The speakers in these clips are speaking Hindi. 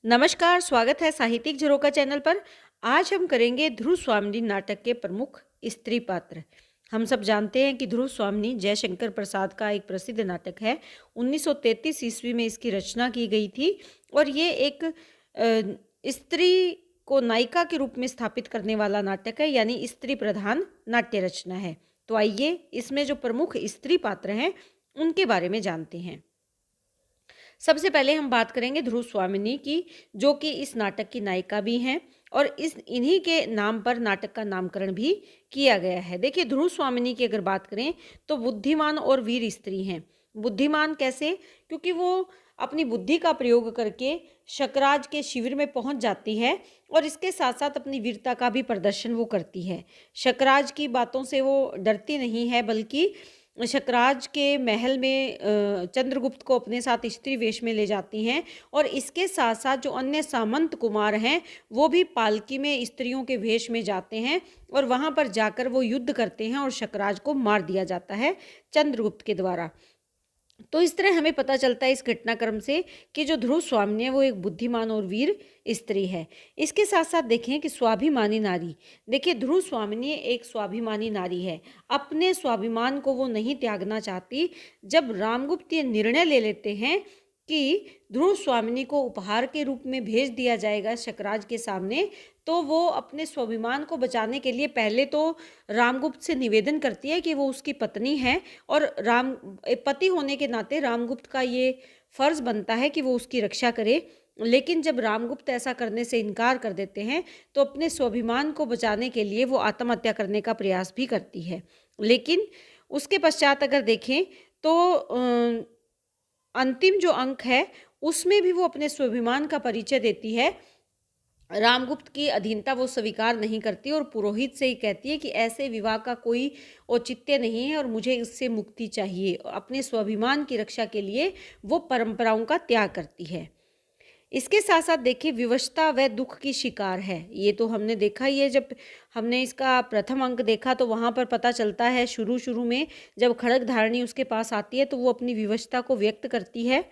नमस्कार, स्वागत है साहित्यिक झरोका चैनल पर। आज हम करेंगे ध्रुव स्वामिनी नाटक के प्रमुख स्त्री पात्र। हम सब जानते हैं कि ध्रुव स्वामिनी जयशंकर प्रसाद का एक प्रसिद्ध नाटक है। 1933 ईस्वी में इसकी रचना की गई थी और ये एक स्त्री को नायिका के रूप में स्थापित करने वाला नाटक है, यानी स्त्री प्रधान नाट्य रचना है। तो आइए इसमें जो प्रमुख स्त्री पात्र हैं उनके बारे में जानते हैं। सबसे पहले हम बात करेंगे ध्रुव स्वामिनी की, जो कि इस नाटक की नायिका भी हैं और इन्हीं के नाम पर नाटक का नामकरण भी किया गया है। देखिए, ध्रुव स्वामिनी की अगर बात करें तो बुद्धिमान और वीर स्त्री हैं। बुद्धिमान कैसे? क्योंकि वो अपनी बुद्धि का प्रयोग करके शकराज के शिविर में पहुंच जाती है और इसके साथ साथ अपनी वीरता का भी प्रदर्शन वो करती है। शकराज की बातों से वो डरती नहीं है, बल्कि शकराज के महल में चंद्रगुप्त को अपने साथ स्त्री वेश में ले जाती हैं और इसके साथ साथ जो अन्य सामंत कुमार हैं वो भी पालकी में स्त्रियों के वेश में जाते हैं और वहां पर जाकर वो युद्ध करते हैं और शकराज को मार दिया जाता है चंद्रगुप्त के द्वारा। तो इस तरह हमें पता चलता है इस घटनाक्रम से कि जो ध्रुव स्वामिनी है वो एक बुद्धिमान और वीर स्त्री है। इसके साथ साथ देखें कि स्वाभिमानी नारी। देखिए, ध्रुव स्वामिनी एक स्वाभिमानी नारी है। अपने स्वाभिमान को वो नहीं त्यागना चाहती। जब रामगुप्त ये निर्णय ले लेते हैं कि ध्रुव स्वामिनी को उपहार के रूप में भेज दिया जाएगा शकराज के सामने, तो वो अपने स्वाभिमान को बचाने के लिए पहले तो रामगुप्त से निवेदन करती है कि वो उसकी पत्नी है और पति होने के नाते रामगुप्त का ये फर्ज बनता है कि वो उसकी रक्षा करे। लेकिन जब रामगुप्त ऐसा करने से इनकार कर देते हैं तो अपने स्वाभिमान को बचाने के लिए वो आत्महत्या करने का प्रयास भी करती है। लेकिन उसके पश्चात अगर देखें तो अंतिम जो अंक है उसमें भी वो अपने स्वाभिमान का परिचय देती है। रामगुप्त की अधीनता वो स्वीकार नहीं करती और पुरोहित से ही कहती है कि ऐसे विवाह का कोई औचित्य नहीं है और मुझे इससे मुक्ति चाहिए। अपने स्वाभिमान की रक्षा के लिए वो परंपराओं का त्याग करती है। इसके साथ साथ देखिए, विवशता व दुख की शिकार है। ये तो हमने देखा ही है। जब हमने इसका प्रथम अंक देखा तो वहाँ पर पता चलता है शुरू में जब खड्गधारणी उसके पास आती है तो वो अपनी विवशता को व्यक्त करती है।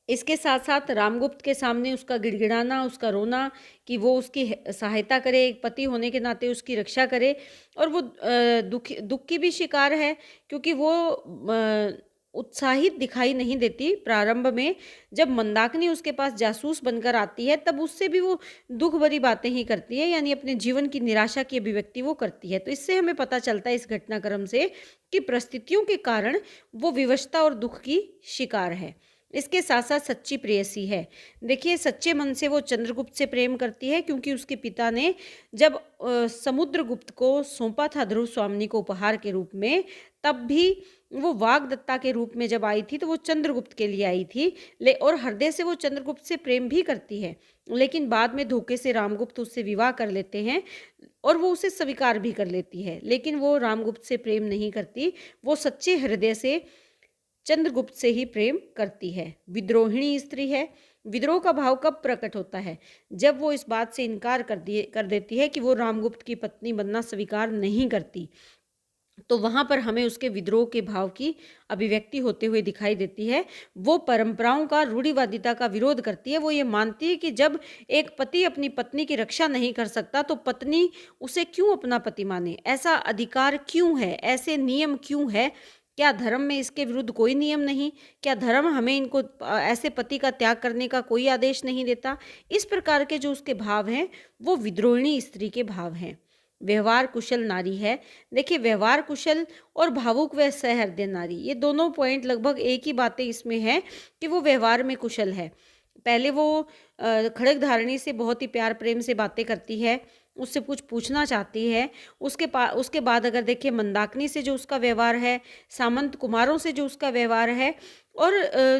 इसके साथ साथ रामगुप्त के सामने उसका गिड़गिड़ाना, उसका रोना कि वो उसकी सहायता करे, एक पति होने के नाते उसकी रक्षा करे। और वो दुख की भी शिकार है क्योंकि वो उत्साहित दिखाई नहीं देती प्रारंभ में। जब मंदाकिनी उसके पास जासूस बनकर आती है तब उससे भी वो दुख भरी बातें ही करती है, यानी अपने जीवन की निराशा की अभिव्यक्ति वो करती है। तो इससे हमें पता चलता है इस घटनाक्रम से कि परिस्थितियों के कारण वो विवशता और दुख की शिकार है। इसके साथ साथ सच्ची प्रेयसी है। देखिए, सच्चे मन से वो चंद्रगुप्त से प्रेम करती है क्योंकि उसके पिता ने जब समुद्रगुप्त को सौंपा था ध्रुव स्वामिनी को उपहार के रूप में, तब भी वो वाग्दत्ता के रूप में जब आई थी तो वो चंद्रगुप्त के लिए आई थी। और हृदय से वो चंद्रगुप्त से प्रेम भी करती है, लेकिन बाद में धोखे से रामगुप्त उससे विवाह कर लेते हैं और वो उसे स्वीकार भी कर लेती है। लेकिन वो रामगुप्त से प्रेम नहीं करती, वो सच्चे हृदय से चंद्रगुप्त से ही प्रेम करती है। विद्रोहिणी स्त्री है। विद्रोह का भाव कब प्रकट होता है? जब वो इस बात से इनकार कर देती है कि वो रामगुप्त की पत्नी बनना स्वीकार नहीं करती, तो वहां पर हमें उसके विद्रोह के भाव की अभिव्यक्ति होते हुए दिखाई देती है। वो परंपराओं का, रूढ़िवादिता का विरोध करती है। वो ये मानती है कि जब एक पति अपनी पत्नी की रक्षा नहीं कर सकता तो पत्नी उसे क्यों अपना पति माने? ऐसा अधिकार क्यों है? ऐसे नियम क्यों है? क्या धर्म में इसके विरुद्ध कोई नियम नहीं? क्या धर्म हमें इनको ऐसे पति का त्याग करने का कोई आदेश नहीं देता? इस प्रकार के जो उसके भाव हैं वो विद्रोहिणी स्त्री के भाव हैं। व्यवहार कुशल नारी है। देखिए, व्यवहार कुशल और भावुक व सहृदय नारी, ये दोनों पॉइंट लगभग एक ही बातें इसमें है कि वो व्यवहार में कुशल है। पहले वो खड्गधारणी से बहुत ही प्यार प्रेम से बातें करती है, उससे कुछ पूछना चाहती है। उसके बाद अगर देखिए, मंदाकिनी से जो उसका व्यवहार है, सामंत कुमारों से जो उसका व्यवहार है और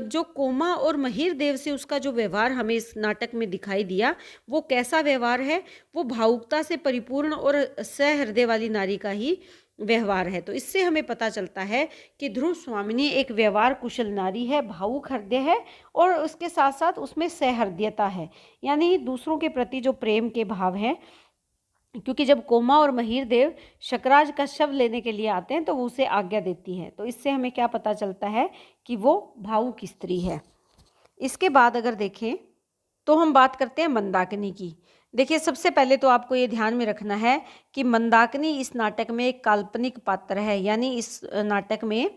जो कोमा और महिर देव से उसका जो व्यवहार हमें इस नाटक में दिखाई दिया, वो कैसा व्यवहार है? वो भावुकता से परिपूर्ण और सहृदय वाली नारी का ही व्यवहार है। तो इससे हमें पता चलता है कि ध्रुव स्वामिनी एक व्यवहार कुशल नारी है, भावुक हृदय है और उसके साथ साथ उसमें सहृदयता है, यानी दूसरों के प्रति जो प्रेम के भाव हैं। क्योंकि जब कोमा और महिर देव शकराज का शव लेने के लिए आते हैं तो वो उसे आज्ञा देती है। तो इससे हमें क्या पता चलता है कि वो भावुक स्त्री है। इसके बाद अगर देखें तो हम बात करते हैं मंदाकिनी की। देखिए, सबसे पहले तो आपको ये ध्यान में रखना है कि मंदाकिनी इस नाटक में एक काल्पनिक पात्र है, यानी इस नाटक में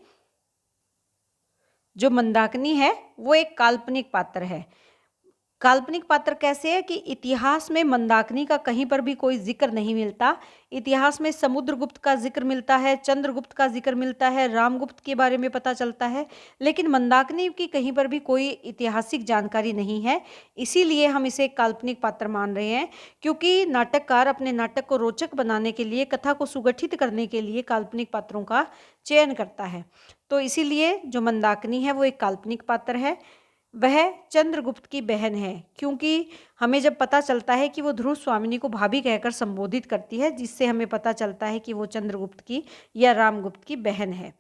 जो मंदाकिनी है वो एक काल्पनिक पात्र है। काल्पनिक पात्र कैसे है कि इतिहास में मंदाकिनी का कहीं पर भी कोई जिक्र नहीं मिलता। इतिहास में समुद्रगुप्त का जिक्र मिलता है, चंद्रगुप्त का जिक्र मिलता है, रामगुप्त के बारे में पता चलता है, लेकिन मंदाकिनी की कहीं पर भी कोई ऐतिहासिक जानकारी नहीं है। इसीलिए हम इसे एक काल्पनिक पात्र मान रहे हैं, क्योंकि नाटककार अपने नाटक को रोचक बनाने के लिए, कथा को सुगठित करने के लिए काल्पनिक पात्रों का चयन करता है। तो इसीलिए जो मंदाकिनी है वो एक काल्पनिक पात्र है। वह चंद्रगुप्त की बहन है, क्योंकि हमें जब पता चलता है कि वो ध्रुव स्वामिनी को भाभी कहकर संबोधित करती है, जिससे हमें पता चलता है कि वो चंद्रगुप्त की या रामगुप्त की बहन है।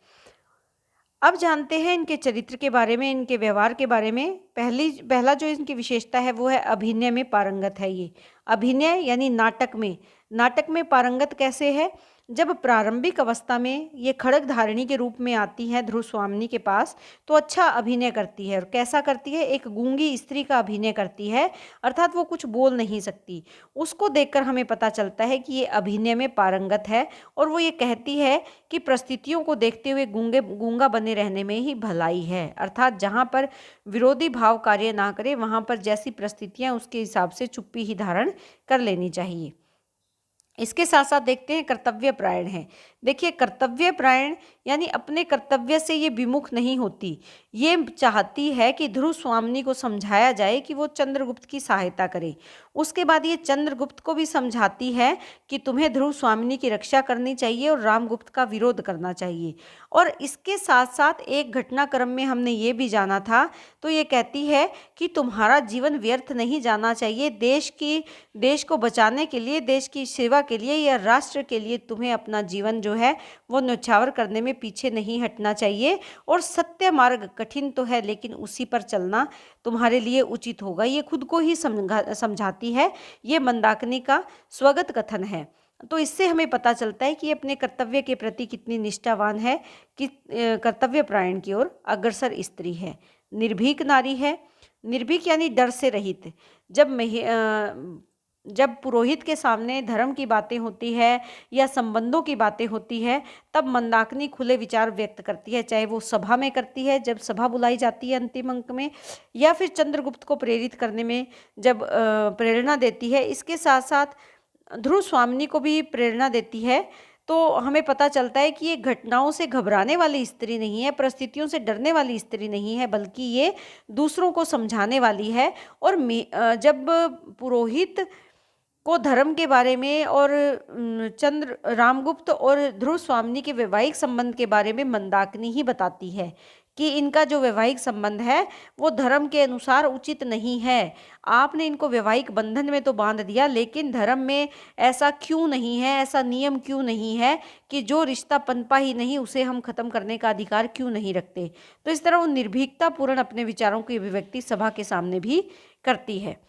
अब जानते हैं इनके चरित्र के बारे में, इनके व्यवहार के बारे में। पहला जो इनकी विशेषता है वो है अभिनय में पारंगत है। ये अभिनय यानी नाटक में पारंगत कैसे है? जब प्रारंभिक अवस्था में ये खड्ग धारिणी के रूप में आती है ध्रुव स्वामिनी के पास, तो अच्छा अभिनय करती है। और कैसा करती है? एक गूंगी स्त्री का अभिनय करती है, अर्थात वो कुछ बोल नहीं सकती। उसको देखकर हमें पता चलता है कि ये अभिनय में पारंगत है, और वो ये कहती है कि परिस्थितियों को देखते हुए गूंगा बने रहने में ही भलाई है। अर्थात जहाँ पर विरोधी भाव कार्य ना करे, वहाँ पर जैसी परिस्थितियाँ उसके हिसाब से चुप्पी ही धारण कर लेनी चाहिए। इसके साथ साथ देखते हैं कर्तव्यपरायण है। देखिए, कर्तव्यपरायण यानी अपने कर्तव्य से ये विमुख नहीं होती। ये चाहती है कि ध्रुव स्वामिनी को समझाया जाए कि वो चंद्रगुप्त की सहायता करे। उसके बाद ये चंद्रगुप्त को भी समझाती है कि तुम्हें ध्रुव स्वामिनी की रक्षा करनी चाहिए और रामगुप्त का विरोध करना चाहिए। और इसके साथ साथ एक घटनाक्रम में हमने ये भी जाना था, तो ये कहती है कि तुम्हारा जीवन व्यर्थ नहीं जाना चाहिए। देश को बचाने के लिए, देश की सेवा के लिए या राष्ट्र के लिए तुम्हें अपना जीवन जो है वो न्यौछावर करने में पीछे नहीं हटना चाहिए। और सत्य मार्ग कठिन तो है, लेकिन उसी पर चलना तुम्हारे लिए उचित होगा। ये खुद को ही समझाती है। ये मंदाकिनी का स्वगत कथन है। तो इससे हमें पता चलता है कि ये अपने कर्तव्य के प्रति कितनी निष्ठावान है, कि कर्तव्यपरायण की ओर अग्रसर स्त्री है, निर्भीक नारी है। निर्भीक यानी डर से रहित। जब पुरोहित के सामने धर्म की बातें होती है या संबंधों की बातें होती है, तब मंदाकिनी खुले विचार व्यक्त करती है, चाहे वो सभा में करती है, जब सभा बुलाई जाती है अंतिम अंक में, या फिर चंद्रगुप्त को प्रेरित करने में जब प्रेरणा देती है। इसके साथ साथ ध्रुव स्वामिनी को भी प्रेरणा देती है। तो हमें पता चलता है कि ये घटनाओं से घबराने वाली स्त्री नहीं है, परिस्थितियों से डरने वाली स्त्री नहीं है, बल्कि ये दूसरों को समझाने वाली है। और जब पुरोहित को धर्म के बारे में और रामगुप्त और ध्रुव स्वामिनी के वैवाहिक संबंध के बारे में मंदाकिनी ही बताती है कि इनका जो वैवाहिक संबंध है वो धर्म के अनुसार उचित नहीं है। आपने इनको वैवाहिक बंधन में तो बांध दिया, लेकिन धर्म में ऐसा क्यों नहीं है, ऐसा नियम क्यों नहीं है कि जो रिश्ता पनपा ही नहीं उसे हम खत्म करने का अधिकार क्यों नहीं रखते। तो इस तरह वो निर्भीकता पूर्ण अपने विचारों की अभिव्यक्ति सभा के सामने भी करती है।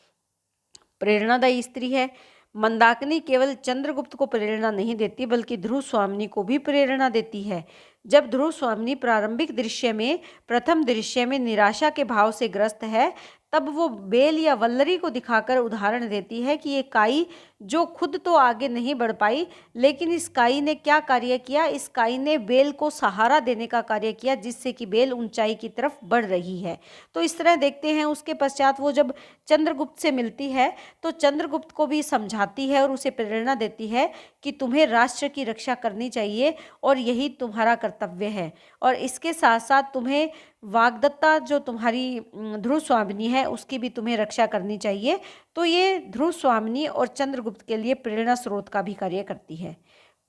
प्रेरणादायी स्त्री है। मंदाकिनी केवल चंद्रगुप्त को प्रेरणा नहीं देती, बल्कि ध्रुव स्वामिनी को भी प्रेरणा देती है। जब ध्रुव स्वामिनी प्रथम दृश्य में निराशा के भाव से ग्रस्त है, तब वो बेल या वल्लरी को दिखाकर उदाहरण देती है कि ये काई जो खुद तो आगे नहीं बढ़ पाई, लेकिन इस काई ने क्या कार्य किया? इस काई ने बेल को सहारा देने का कार्य किया, जिससे कि बेल ऊंचाई की तरफ बढ़ रही है। तो इस तरह देखते हैं। उसके पश्चात वो जब चंद्रगुप्त से मिलती है, तो चंद्रगुप्त को भी समझाती है और उसे प्रेरणा देती है कि तुम्हें राष्ट्र की रक्षा करनी चाहिए और यही तुम्हारा कर्तव्य है। और इसके साथ साथ तुम्हें वाग्दत्ता जो तुम्हारी ध्रुव स्वामिनी है उसकी भी तुम्हें रक्षा करनी चाहिए। तो ये ध्रुव स्वामिनी और चंद्रगुप्त के लिए प्रेरणा स्रोत का भी कार्य करती है।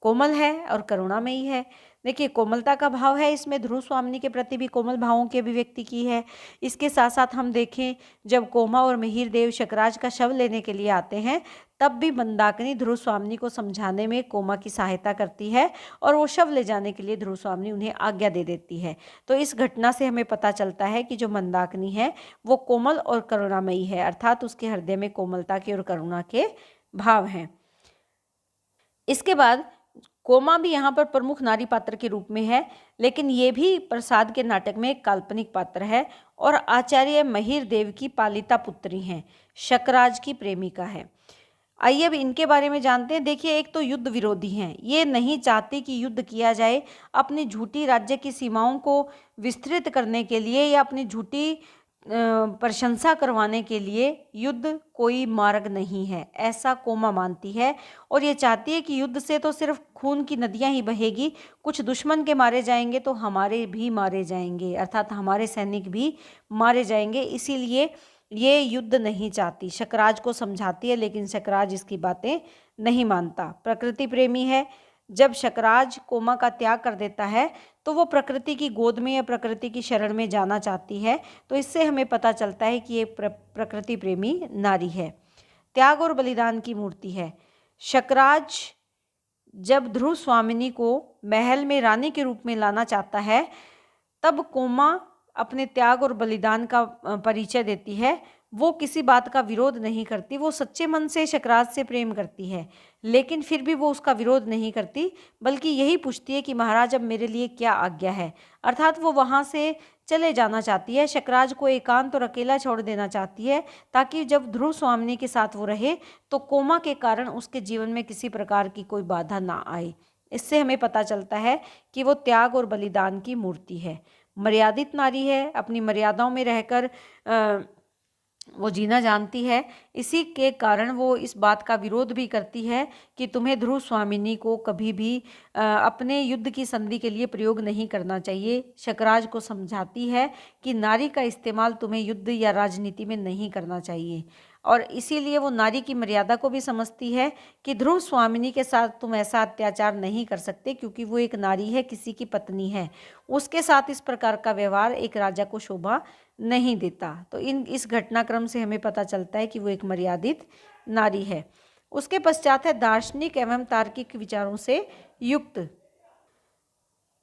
कोमल है और करुणामयी है। देखिए, कोमलता का भाव है इसमें, ध्रुव स्वामिनी के प्रति भी कोमल भावों की अभिव्यक्ति की है। इसके साथ साथ हम देखें, जब कोमा और मिहिर देव शकराज का शव लेने के लिए आते हैं, तब भी मंदाकिनी ध्रुव स्वामिनी को समझाने में कोमा की सहायता करती है और वो शव ले जाने के लिए ध्रुव स्वामिनी उन्हें आज्ञा दे देती है। तो इस घटना से हमें पता चलता है कि जो मंदाकिनी है वो कोमल और करुणामयी है, अर्थात उसके हृदय में कोमलता के और करुणा के भाव हैं। इसके बाद कोमा भी यहाँ पर प्रमुख नारी पात्र के रूप में है, लेकिन ये भी प्रसाद के नाटक में एक काल्पनिक पात्र है और आचार्य महिर देव की पालिता पुत्री हैं, शकराज की प्रेमिका है। आइए अब इनके बारे में जानते हैं। देखिए, एक तो युद्ध विरोधी हैं, ये नहीं चाहती कि युद्ध किया जाए। अपनी झूठी राज्य की सीमाओं को विस्तृत करने के लिए या अपनी झूठी प्रशंसा करवाने के लिए युद्ध कोई मार्ग नहीं है, ऐसा कोमा मानती है। और ये चाहती है कि युद्ध से तो सिर्फ खून की नदियां ही बहेगी, कुछ दुश्मन के मारे जाएंगे तो हमारे भी मारे जाएंगे, अर्थात हमारे सैनिक भी मारे जाएंगे। इसीलिए ये युद्ध नहीं चाहती, शकराज को समझाती है, लेकिन शकराज इसकी बातें नहीं मानता। प्रकृति प्रेमी है। जब शकराज कोमा का त्याग कर देता है तो वो प्रकृति की गोद में या प्रकृति की शरण में जाना चाहती है। तो इससे हमें पता चलता है कि ये प्रकृति प्रेमी नारी है। त्याग और बलिदान की मूर्ति है। शकराज जब ध्रुव स्वामिनी को महल में रानी के रूप में लाना चाहता है, तब कोमा अपने त्याग और बलिदान का परिचय देती है। वो किसी बात का विरोध नहीं करती, वो सच्चे मन से शकराज से प्रेम करती है, लेकिन फिर भी वो उसका विरोध नहीं करती, बल्कि यही पूछती है कि महाराज अब मेरे लिए क्या आज्ञा है। अर्थात वो वहाँ से चले जाना चाहती है, शकराज को एकांत और अकेला छोड़ देना चाहती है, ताकि जब ध्रुव स्वामिनी के साथ वो रहे तो कोमा के कारण उसके जीवन में किसी प्रकार की कोई बाधा ना आए। इससे हमें पता चलता है कि वो त्याग और बलिदान की मूर्ति है। मर्यादित नारी है, अपनी मर्यादाओं में रहकर वो जीना जानती है। इसी के कारण वो इस बात का विरोध भी करती है कि तुम्हें ध्रुव स्वामिनी को कभी भी अपने युद्ध की संधि के लिए प्रयोग नहीं करना चाहिए। शकराज को समझाती है कि नारी का इस्तेमाल तुम्हें युद्ध या राजनीति में नहीं करना चाहिए, और इसीलिए वो नारी की मर्यादा को भी समझती है कि ध्रुव स्वामिनी के साथ तुम ऐसा अत्याचार नहीं कर सकते, क्योंकि वो एक नारी है, किसी की पत्नी है, उसके साथ इस प्रकार का व्यवहार एक राजा को शोभा नहीं देता। तो इस घटनाक्रम से हमें पता चलता है कि वो एक मर्यादित नारी है। उसके पश्चात है दार्शनिक एवं तार्किक विचारों से युक्त।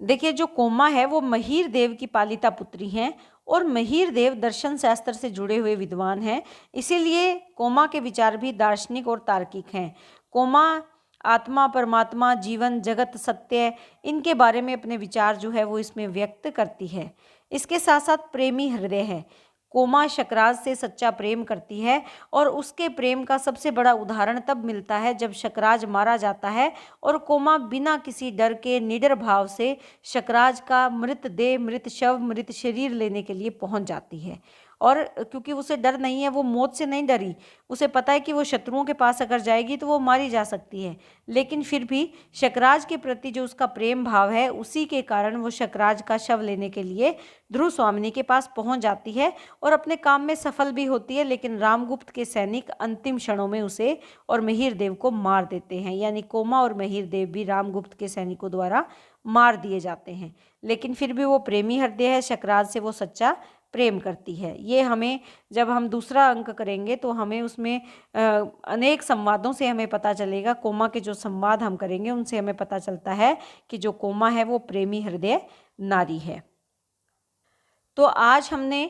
देखिए, जो कोमा है वो महिर देव की पालिता पुत्री हैं, और महिर देव दर्शन शास्त्र से जुड़े हुए विद्वान हैं, इसीलिए कोमा के विचार भी दार्शनिक और तार्किक हैं। कोमा आत्मा, परमात्मा, जीवन, जगत, सत्य, इनके बारे में अपने विचार जो है वो इसमें व्यक्त करती है। इसके साथ साथ प्रेमी हृदय है। कोमा शकराज से सच्चा प्रेम करती है, और उसके प्रेम का सबसे बड़ा उदाहरण तब मिलता है जब शकराज मारा जाता है और कोमा बिना किसी डर के निडर भाव से शकराज का मृत देह, मृत शव, मृत शरीर लेने के लिए पहुंच जाती है। और क्योंकि उसे डर नहीं है, वो मौत से नहीं डरी, उसे पता है कि वो शत्रुओं के पास अगर जाएगी तो वो मारी जा सकती है, लेकिन फिर भी शकराज के प्रति जो उसका प्रेम भाव है, उसी के कारण वो शकराज का शव लेने के लिए ध्रुव स्वामिनी के पास पहुंच जाती है और अपने काम में सफल भी होती है। लेकिन रामगुप्त के सैनिक अंतिम क्षणों में उसे और महिर देव को मार देते हैं, यानी कोमा और महिर देव भी रामगुप्त के सैनिकों द्वारा मार दिए जाते हैं। लेकिन फिर भी वो प्रेमी हृदय है, शकराज से वो सच्चा प्रेम करती है। ये हमें जब हम दूसरा अंक करेंगे तो हमें उसमें अनेक संवादों से हमें पता चलेगा। कोमा के जो संवाद हम करेंगे उनसे हमें पता चलता है कि जो कोमा है वो प्रेमी हृदय नारी है। तो आज हमने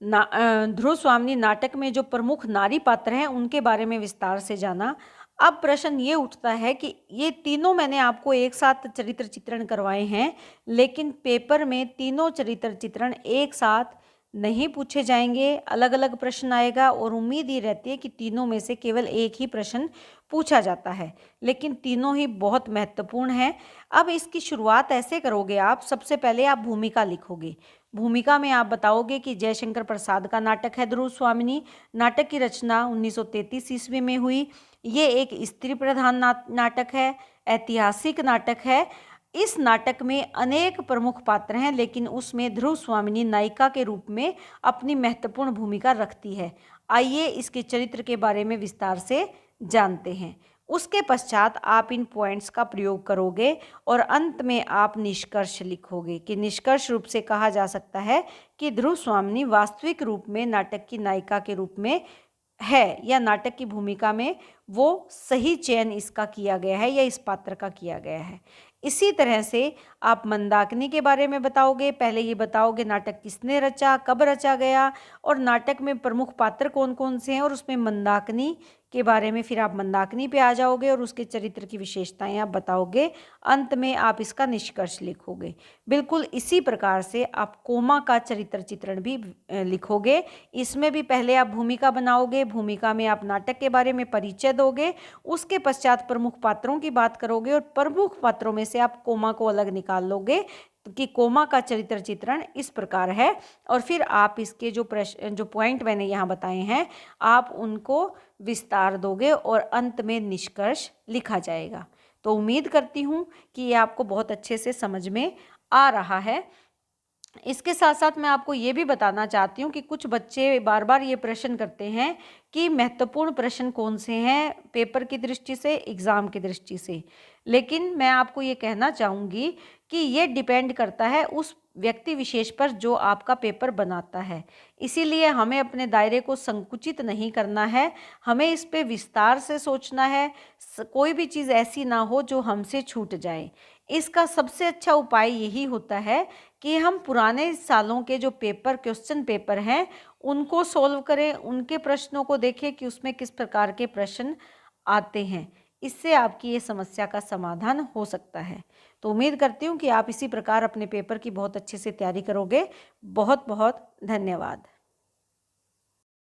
ध्रुव स्वामिनी नाटक में जो प्रमुख नारी पात्र हैं उनके बारे में विस्तार से जाना। अब प्रश्न ये उठता है कि ये तीनों मैंने आपको एक साथ चरित्र चित्रण करवाए हैं, लेकिन पेपर में तीनों चरित्र चित्रण एक साथ नहीं पूछे जाएंगे, अलग अलग प्रश्न आएगा, और उम्मीद ये रहती है कि तीनों में से केवल एक ही प्रश्न पूछा जाता है, लेकिन तीनों ही बहुत महत्वपूर्ण हैं। अब इसकी शुरुआत ऐसे करोगे आप, सबसे पहले आप भूमिका लिखोगे। भूमिका में आप बताओगे कि जयशंकर प्रसाद का नाटक है ध्रुव स्वामिनी। नाटक की रचना 1933 ईस्वी में हुई। ये एक स्त्री प्रधान नाटक है, ऐतिहासिक नाटक है। इस नाटक में अनेक प्रमुख पात्र हैं, लेकिन उसमें ध्रुव स्वामिनी नायिका के रूप में अपनी महत्वपूर्ण भूमिका रखती है। आइए इसके चरित्र के बारे में विस्तार से जानते हैं। उसके पश्चात आप इन पॉइंट्स का प्रयोग करोगे और अंत में आप निष्कर्ष लिखोगे कि निष्कर्ष रूप से कहा जा सकता है कि ध्रुव स्वामिनी वास्तविक रूप में नाटक की नायिका के रूप में है, या नाटक की भूमिका में वो सही चयन इसका किया गया है या इस पात्र का किया गया है। इसी तरह से आप मंदाकिनी के बारे में बताओगे। पहले ये बताओगे नाटक किसने रचा, कब रचा गया, और नाटक में प्रमुख पात्र कौन कौन से हैं, और उसमें मंदाकिनी के बारे में फिर आप मंदाकिनी पे आ जाओगे और उसके चरित्र की विशेषताएं आप बताओगे। अंत में आप इसका निष्कर्ष लिखोगे। बिल्कुल इसी प्रकार से आप कोमा का चरित्र चित्रण भी लिखोगे। इसमें भी पहले आप भूमिका बनाओगे, भूमिका में आप नाटक के बारे में परिचय दोगे, उसके पश्चात प्रमुख पात्रों की बात करोगे और प्रमुख पात्रों में से आप कोमा को अलग निकाल लोगे कि कोमा का चरित्र चित्रण इस प्रकार है। और फिर आप इसके जो पॉइंट मैंने यहाँ बताए हैं आप उनको विस्तार दोगे और अंत में निष्कर्ष लिखा जाएगा। तो उम्मीद करती हूँ कि ये आपको बहुत अच्छे से समझ में आ रहा है। इसके साथ साथ मैं आपको ये भी बताना चाहती हूँ कि कुछ बच्चे बार बार ये प्रश्न करते हैं कि महत्वपूर्ण प्रश्न कौन से हैं पेपर की दृष्टि से, एग्ज़ाम की दृष्टि से। लेकिन मैं आपको ये कहना चाहूँगी कि ये डिपेंड करता है उस व्यक्ति विशेष पर जो आपका पेपर बनाता है। इसीलिए हमें अपने दायरे को संकुचित नहीं करना है, हमें इस पे विस्तार से सोचना है। कोई भी चीज़ ऐसी ना हो जो हमसे छूट जाए। इसका सबसे अच्छा उपाय यही होता है कि हम पुराने सालों के जो क्वेश्चन पेपर हैं उनको सॉल्व करें, उनके प्रश्नों को देखें कि उसमें किस प्रकार के प्रश्न आते हैं। इससे आपकी ये समस्या का समाधान हो सकता है। तो उम्मीद करती हूँ कि आप इसी प्रकार अपने पेपर की बहुत अच्छे से तैयारी करोगे। बहुत बहुत धन्यवाद।